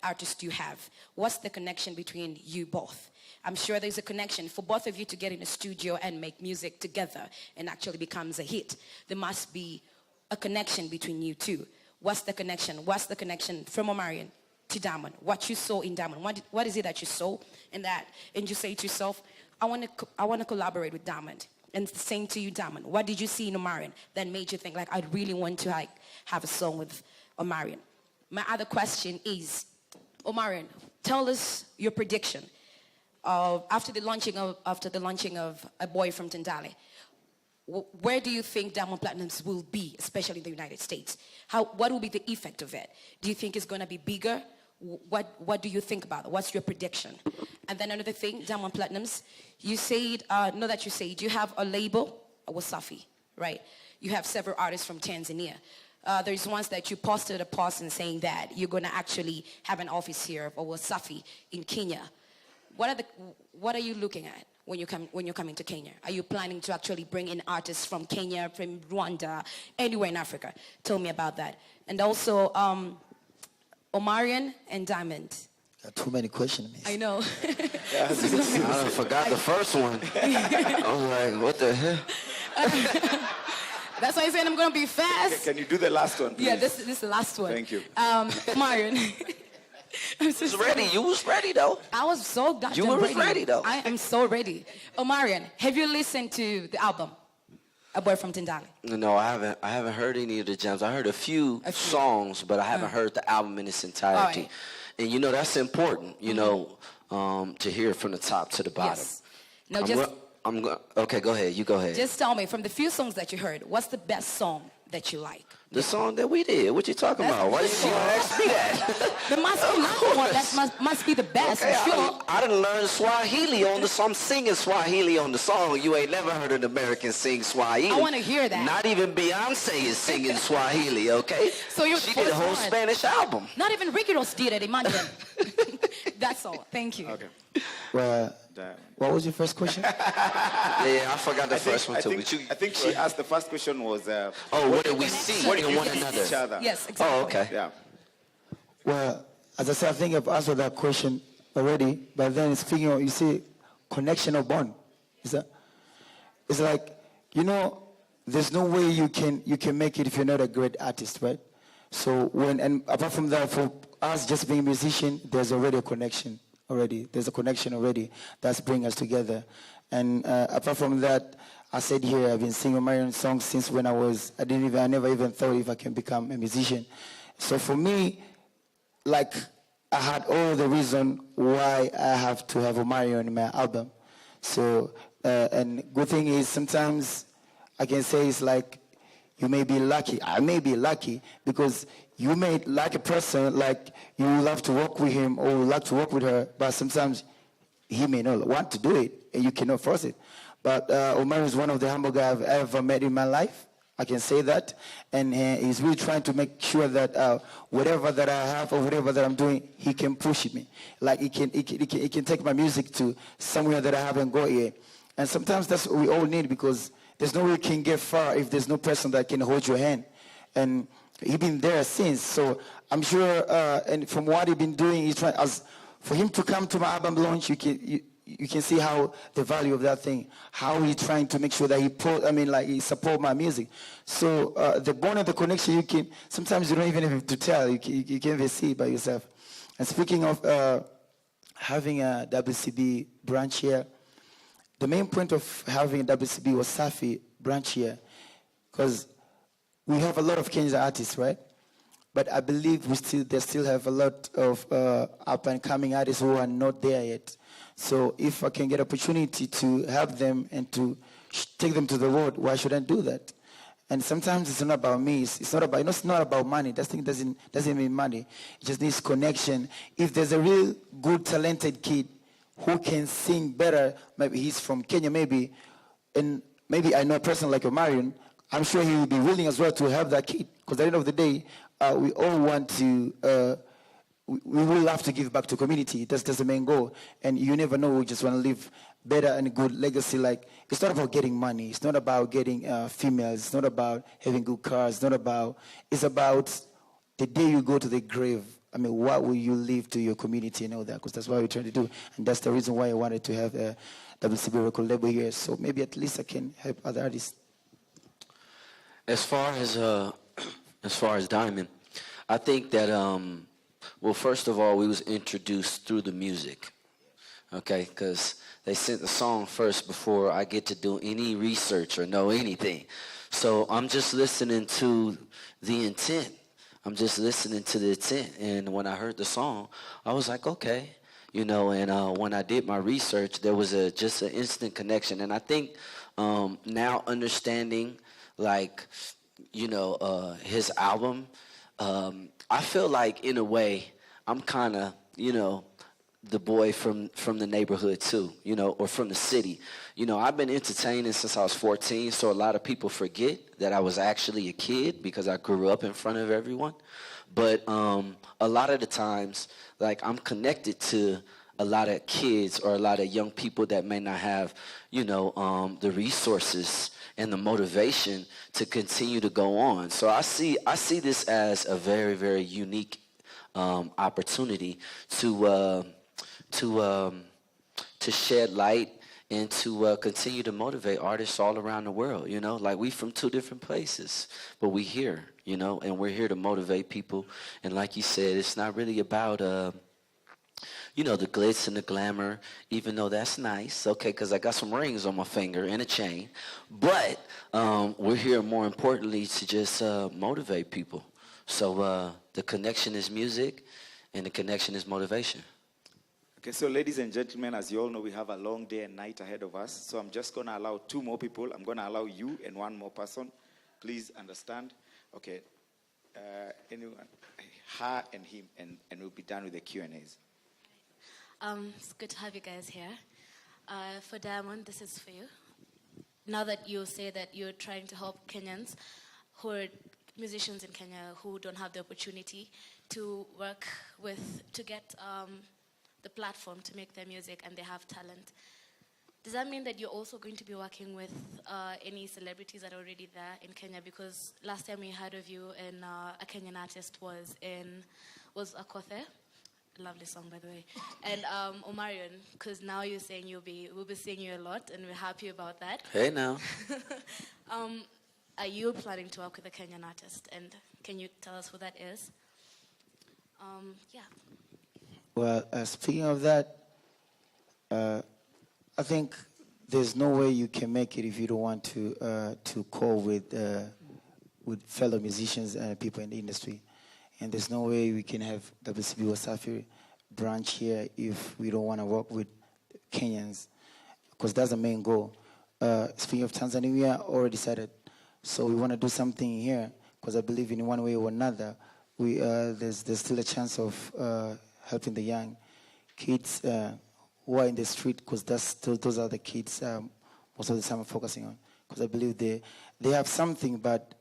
artist you have. What's the connection between you both? I'm sure there's a connection for both of you to get in a studio and make music together and actually becomes a hit. There must be a connection between you two. What's the connection? What's the connection from Omarion to Diamond? What you saw in Diamond? What is it that you saw in that? And you say to yourself, I want to collaborate with Diamond. And the same to you, Diamond. What did you see in Omarion that made you think, like, I really want to have a song with Omarion? My other question is, Omarion, tell us your prediction of after the launching of A Boy from Tendale. Where do you think Diamond Platnumz will be, especially in the United States? What will be the effect of it? Do you think it's going to be bigger? What do you think about it? What's your prediction? And then another thing, Diamond Platnumz, you said, you have a label, Wasafi, right? You have several artists from Tanzania. There's ones that you posted a post and saying that you're going to actually have an office here of Wasafi in Kenya. What are you looking at when you're coming to Kenya? Are you planning to actually bring in artists from Kenya, from Rwanda, anywhere in Africa? Tell me about that. And also, Omarion and Diamond. Too many questions, miss. I know. I forgot the first one. I was like, what the hell? That's why I said I'm going to be fast. Can you do the last one, please? Yeah, this is the last one. Thank you. Omarion. You was ready. You was ready, though. I was so goddamn ready. You were ready, though. I am so ready. Omarion, have you listened to the album, A Boy from Tendale? No, I haven't heard any of the gems. I heard a few songs, but I haven't heard the album in its entirety. Right. And you know that's important. You know, to hear it from the top to the bottom. Yes. No, okay, go ahead. You go ahead. Just tell me, from the few songs that you heard, what's the best song that you like? The song that we did. What you talking about? Why did you ask me that? There must be another one that must be the best, okay, for sure. I done learned Swahili on the song. I'm singing Swahili on the song. You ain't never heard an American sing Swahili. I want to hear that. Not even Beyonce is singing Swahili, okay? So she did a whole Spanish album. Not even Ricky Ross did it, imagine. That's all. Thank you. Okay. Well, what was your first question? Yeah, I forgot the first one too. I think she asked, the first question was... what did we see in one another? Each other? Yes, exactly. Oh, okay. Yeah. Well, as I said, I think I've answered that question already. But then speaking of, you see, connection or bond. It's like, you know, there's no way you can make it if you're not a great artist, right? So and apart from that, for us just being a musician, there's already a connection already. There's a connection already that's bringing us together. And apart from that, I said here, I've been singing Omarion songs since when I never even thought if I can become a musician. So for me, like, I had all the reason why I have to have Omarion in my album. So, and good thing is sometimes I can say it's like, you may be lucky. I may be lucky because you may like a person, like you love to work with him or like to work with her, but sometimes he may not want to do it and you cannot force it. But Omarion is one of the humble guys I've ever met in my life. I can say that. And he's really trying to make sure that whatever that I have or whatever that I'm doing, he can push me. Like he can take my music to somewhere that I haven't got yet. And sometimes that's what we all need because there's no way you can get far if there's no person that can hold your hand. And he's been there since. So I'm sure, and from what he's been doing, he's trying, for him to come to my album launch, you can see how the value of that thing, how he's trying to make sure that he support my music. So the bond and the connection, sometimes you don't even have to tell, you can even see it by yourself. And speaking of having a WCB branch here, the main point of having a WCB Wasafi branch here, because we have a lot of Kenyan artists, right? But I believe they still have a lot of up and coming artists who are not there yet. So if I can get opportunity to help them and to take them to the world, why should I do that? And sometimes it's not about me. It's not about money. That thing doesn't mean money. It just needs connection. If there's a real good, talented kid who can sing better, maybe he's from Kenya, and maybe I know a person like Omarion, I'm sure he will be willing as well to help that kid. Because at the end of the day, we all want to, we will have to give back to community. That's the main goal. And you never know, we just want to leave better and good legacy. Like, it's not about getting money. It's not about getting females. It's not about having good cars. It's about the day you go to the grave, I mean, what will you leave to your community and all that? Because that's what we're trying to do. And that's the reason why I wanted to have a WCB record label here. So maybe at least I can help other artists. As far as Diamond, I think that well, first of all, we was introduced through the music, okay? Because they sent the song first before I get to do any research or know anything. So I'm just listening to the intent. I'm just listening to the intent. And when I heard the song, I was like, okay. You know, and when I did my research, there was just an instant connection. And I think now understanding, like, you know, his album, I feel like in a way I'm kind of, you know, the boy from the neighborhood too, you know, or from the city. You know, I've been entertaining since I was 14, so a lot of people forget that I was actually a kid because I grew up in front of everyone. But a lot of the times, like, I'm connected to a lot of kids or a lot of young people that may not have, you know, the resources and the motivation to continue to go on. So I see this as a very, very unique opportunity to shed light and to continue to motivate artists all around the world. You know, like, we from two different places, but we here, you know, and we're here to motivate people. And like you said, it's not really about you know, the glitz and the glamour, even though that's nice, okay, because I got some rings on my finger and a chain. But we're here, more importantly, to just motivate people. So the connection is music, and the connection is motivation. Okay, so ladies and gentlemen, as you all know, we have a long day and night ahead of us. So I'm just going to allow 2 more people. I'm going to allow you and 1 more person. Please understand. Okay, anyone, her and him, and we'll be done with the Q&As. It's good to have you guys here. For Diamond, this is for you. Now that you say that you're trying to help Kenyans who are musicians in Kenya who don't have the opportunity to work with, to get the platform to make their music, and they have talent, does that mean that you're also going to be working with any celebrities that are already there in Kenya? Because last time we heard of you and a Kenyan artist was Akothe. Lovely song, by the way. And Omarion, because now you're saying we'll be seeing you a lot, and we're happy about that. Hey, now. Are you planning to work with a Kenyan artist? And can you tell us who that is? Yeah. Well, speaking of that, I think there's no way you can make it if you don't want to call with fellow musicians and people in the industry. And there's no way we can have WCB Wasafi branch here if we don't want to work with Kenyans, because that's the main goal. Speaking of Tanzania, we are already decided. So we want to do something here, because I believe in one way or another, there's still a chance of helping the young kids who are in the street, because those are the kids most of the time I'm focusing on. Because I believe they have something, but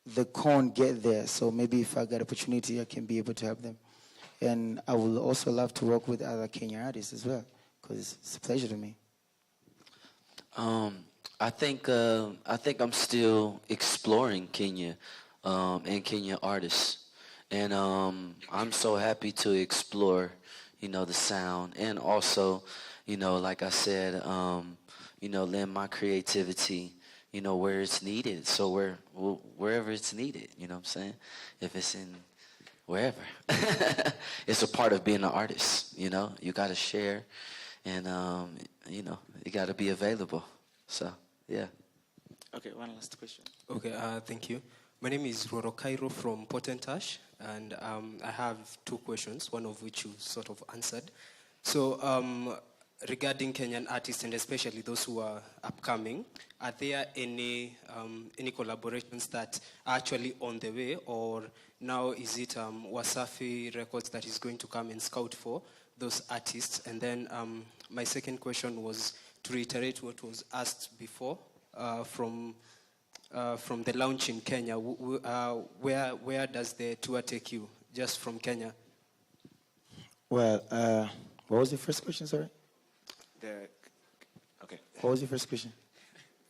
they can't get there. So maybe if I get opportunity, I can be able to help them. And I will also love to work with other Kenyan artists as well, because it's a pleasure to me. I think I'm still exploring Kenya and Kenyan artists, and I'm so happy to explore, you know, the sound, and also, you know, like I said, you know, lend my creativity, you know, where it's needed. So wherever it's needed, you know what I'm saying? If it's in wherever, it's a part of being an artist. You know, you got to share, and you know, you got to be available. So yeah. Okay, one last question. Okay, thank you. My name is Roro Cairo from Potentash, and I have 2 questions, one of which you sort of answered. So regarding Kenyan artists, and especially those who are upcoming, are there any collaborations that are actually on the way, or now is it Wasafi Records that is going to come and scout for those artists? And then my second question was to reiterate what was asked before from the launch in Kenya. Where does the tour take you, just from Kenya? Well, what was your first question, sorry? Okay. What was your first question?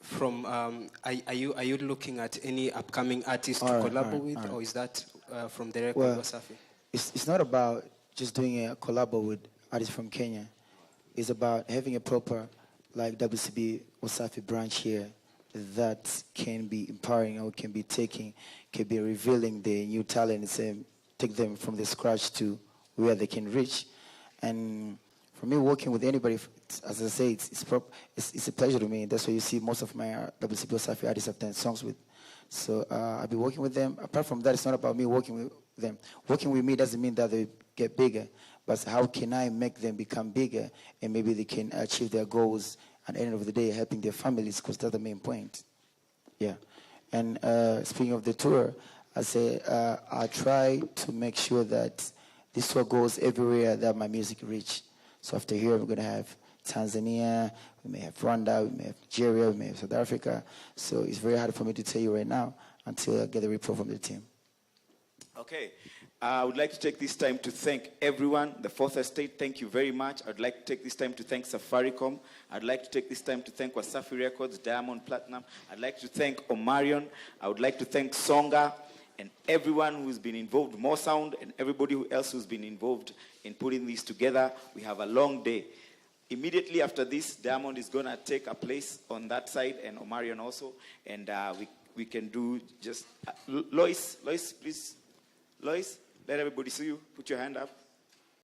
From are you looking at any upcoming artists to collaborate with, or is that from the record Wasafi? it's not about just doing a collab with artists from Kenya. It's about having a proper, like WCB Wasafi branch here that can be empowering or can be revealing the new talents and take them from the scratch to where they can reach. And for me, working with anybody, as I say, it's a pleasure to me. That's why you see most of my WCB Wasafi artists I've done songs with. So I'll be working with them. Apart from that, it's not about me working with them. Working with me doesn't mean that they get bigger, but how can I make them become bigger and maybe they can achieve their goals at the end of the day, helping their families, because that's the main point. Yeah. And speaking of the tour, I say I try to make sure that this tour goes everywhere that my music reach. So after here, we're going to have Tanzania, we may have Rwanda, we may have Nigeria, we may have South Africa. So it's very hard for me to tell you right now until I get the report from the team. Okay. I would like to take this time to thank everyone, the Fourth Estate, thank you very much. I'd like to take this time to thank Safaricom. I'd like to take this time to thank Wasafi Records, Diamond Platinum. I'd like to thank Omarion. I would like to thank Songa and everyone who's been involved, More Sound, and everybody else who's been involved in putting this together. We have a long day. Immediately after this, Diamond is going to take a place on that side, and Omarion also. And we can do just... Lois, please. Lois, let everybody see you. Put your hand up.